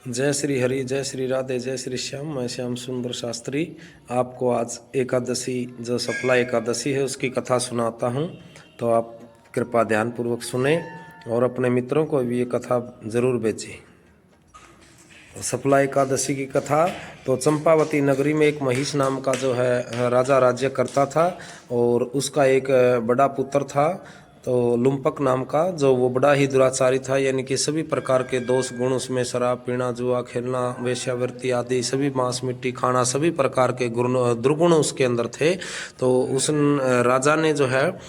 जय श्री हरि, जय श्री राधे, जय श्री श्याम। मैं श्याम सुंदर शास्त्री आपको आज एकादशी जो सफला एकादशी है उसकी कथा सुनाता हूँ। तो आप कृपा ध्यानपूर्वक सुने और अपने मित्रों को भी ये कथा जरूर भेजें। सफला एकादशी की कथा। तो चंपावती नगरी में एक महिष नाम का जो है राजा राज्य करता था और उसका एक बड़ा पुत्र था तो लुम्पक नाम का, जो वो बड़ा ही दुराचारी था, यानी कि सभी प्रकार के दोष गुण उसमें शराब पीना, जुआ खेलना, वेश्यावृत्ति आदि सभी, मांस मिट्टी खाना, सभी प्रकार के गुण दुर्गुण उसके अंदर थे। तो उस राजा ने जो है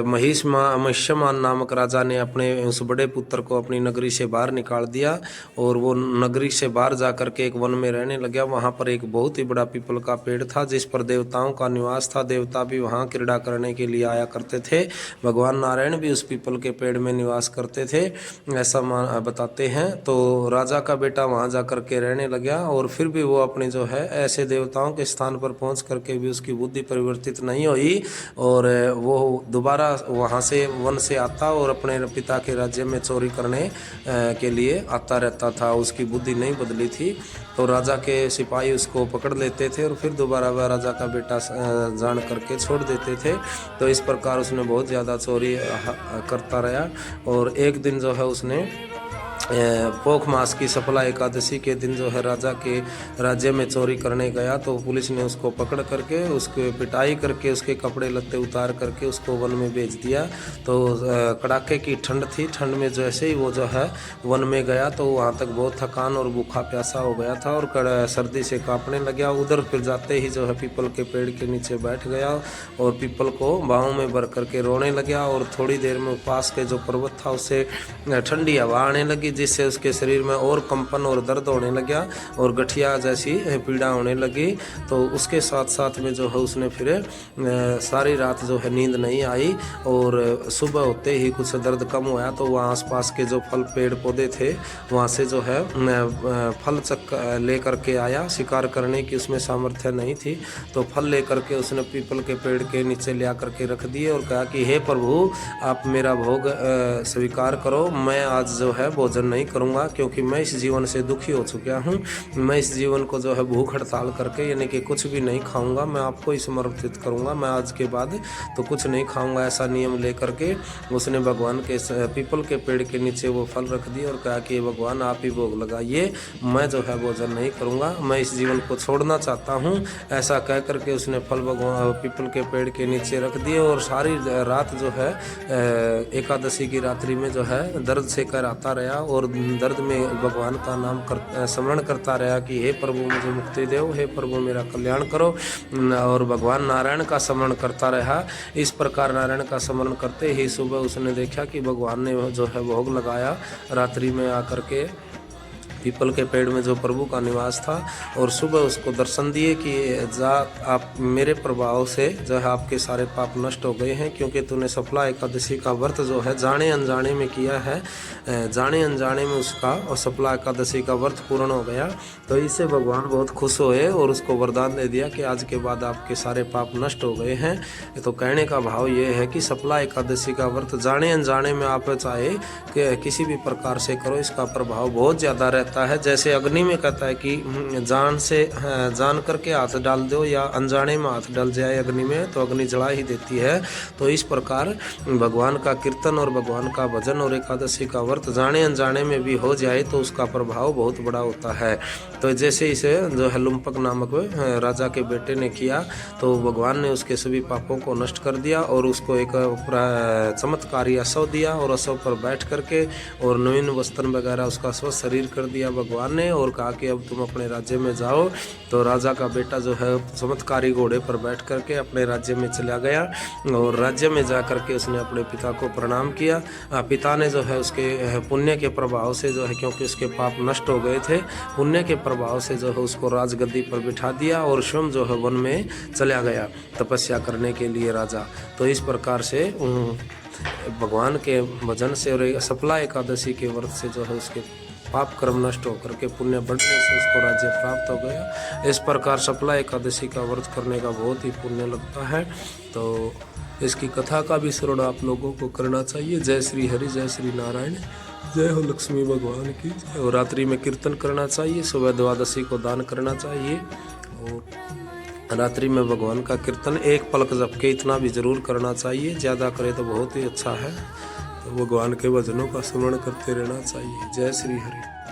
महिष्यमान नामक राजा ने अपने उस बड़े पुत्र को अपनी नगरी से बाहर निकाल दिया और वो नगरी से बाहर जा कर के एक वन में रहने लगा। वहाँ पर एक बहुत ही बड़ा पीपल का पेड़ था जिस पर देवताओं का निवास था। देवता भी वहाँ क्रीड़ा करने के लिए आया करते थे। भगवान नारायण भी उस पीपल के पेड़ में निवास करते थे, ऐसा बताते हैं। तो राजा का बेटा वहाँ जा कर के रहने लगा और फिर भी वो अपने जो है ऐसे देवताओं के स्थान पर पहुँच करके भी उसकी बुद्धि परिवर्तित नहीं हुई और वो दोबारा वहाँ से वन से आता और अपने पिता के राज्य में चोरी करने के लिए आता रहता था। उसकी बुद्धि नहीं बदली थी। तो राजा के सिपाही उसको पकड़ लेते थे और फिर दोबारा वह राजा का बेटा जान करके छोड़ देते थे। तो इस प्रकार उसने बहुत ज़्यादा चोरी करता रहा और एक दिन जो है उसने पोख मास की सफला एकादशी के दिन जो है राजा के राज्य में चोरी करने गया। तो पुलिस ने उसको पकड़ करके उसको पिटाई करके उसके कपड़े लत्ते उतार करके उसको वन में भेज दिया। तो कड़ाके की ठंड थी। ठंड में जैसे ही वो जो है वन में गया तो वहाँ तक बहुत थकान और भूखा प्यासा हो गया था और सर्दी से कांपने लगा। उधर फिर जाते ही जो है पीपल के पेड़ के नीचे बैठ गया और पीपल को बाहों में भर करके रोने लगा और थोड़ी देर में पास के जो पर्वत था उससे ठंडी हवा आने लगी जिससे उसके शरीर में और कंपन और दर्द होने लगा और गठिया जैसी पीड़ा होने लगी। तो उसके साथ साथ में जो है उसने फिर सारी रात जो है नींद नहीं आई और सुबह होते ही कुछ दर्द कम हुआ तो वहाँ आसपास के जो फल पेड़ पौधे थे वहाँ से जो है फल ले करके आया। शिकार करने की उसमें सामर्थ्य नहीं थी तो फल ले करके उसने पीपल के पेड़ के नीचे ले आकर के रख दिए और कहा कि हे प्रभु, आप मेरा भोग स्वीकार करो। मैं आज जो है भोजन नहीं करूंगा क्योंकि मैं इस जीवन से दुखी हो चुका हूँ। मैं इस जीवन को जो है भूख हड़ताल करके यानी कि कुछ भी नहीं खाऊंगा, मैं आपको ही समर्पित करूंगा। मैं आज के बाद तो कुछ नहीं खाऊंगा, ऐसा नियम लेकर के उसने भगवान के पीपल के पेड़ के नीचे वो फल रख दिए और कहा कि भगवान आप ही भोग लगाइए, मैं जो है भोजन नहीं करूंगा, मैं इस जीवन को छोड़ना चाहता हूँ। ऐसा कह करके उसने फल भगवान पीपल के पेड़ के नीचे रख दिए और सारी रात जो है एकादशी की रात्रि में जो है दर्द से कराता रहा और दर्द में भगवान का नाम स्मरण करता रहा कि हे प्रभु मुझे मुक्ति दो, हे प्रभु मेरा कल्याण करो और भगवान नारायण का स्मरण करता रहा। इस प्रकार नारायण का स्मरण करते ही सुबह उसने देखा कि भगवान ने जो है भोग लगाया रात्रि में आकर के पीपल के पेड़ में जो प्रभु का निवास था और सुबह उसको दर्शन दिए कि जा आप मेरे प्रभाव से जो है आपके सारे पाप नष्ट हो गए हैं क्योंकि तूने सफला एकादशी का व्रत जो है जाने अनजाने में किया है। जाने अनजाने में उसका और सफला एकादशी का व्रत पूर्ण हो गया। तो इससे भगवान बहुत खुश हुए और उसको वरदान दे दिया कि आज के बाद आपके सारे पाप नष्ट हो गए हैं। तो कहने का भाव ये है कि सफला एकादशी का व्रत जाने अनजाने में आप चाहे कि किसी भी प्रकार से करो, इसका प्रभाव बहुत ज़्यादा रहता है। जैसे अग्नि में कहता है कि जान करके हाथ डाल दो या अनजाने में हाथ डाल जाए अग्नि में तो अग्नि जला ही देती है। तो इस प्रकार भगवान का कीर्तन और भगवान का भजन और एकादशी का व्रत जाने अनजाने में भी हो जाए तो उसका प्रभाव बहुत बड़ा होता है। तो जैसे इसे जो है लुम्पक नामक राजा के बेटे ने किया तो भगवान ने उसके सभी पापों को नष्ट कर दिया और उसको एक चमत्कारी असव दिया और असव पर बैठ करके और नवीन वस्त्र वगैरह उसका स्वस्थ शरीर कर दिया भगवान ने और कहा कि अब तुम अपने राज्य में जाओ। तो राजा का बेटा जो है चमत्कारी घोड़े पर बैठ करके अपने राज्य में चला गया और राज्य में जा करके उसने अपने पिता को प्रणाम किया। पिता ने जो है उसके पुण्य के प्रभाव से जो है, क्योंकि उसके पाप नष्ट हो गए थे, पुण्य के प्रभाव से जो है उसको राजगद्दी पर बिठा दिया और स्वयं जो है वन में चला गया तपस्या करने के लिए राजा। तो इस प्रकार से भगवान के भजन से और सफला एकादशी के व्रत से जो है उसके पाप कर्म नष्ट होकर के पुण्य बढ़ने से उसको राज्य प्राप्त हो गया। इस प्रकार सफला एकादशी का व्रत करने का बहुत ही पुण्य लगता है। तो इसकी कथा का भी श्रवण आप लोगों को करना चाहिए। जय श्री हरि, जय श्री नारायण। जय हो लक्ष्मी भगवान की। और रात्रि में कीर्तन करना चाहिए, सुबह द्वादशी को दान करना चाहिए। और रात्रि में भगवान का कीर्तन एक पलक जप के इतना भी जरूर करना चाहिए, ज़्यादा करे तो बहुत ही अच्छा है। तो भगवान के भजनों का स्मरण करते रहना चाहिए। जय श्री हरि।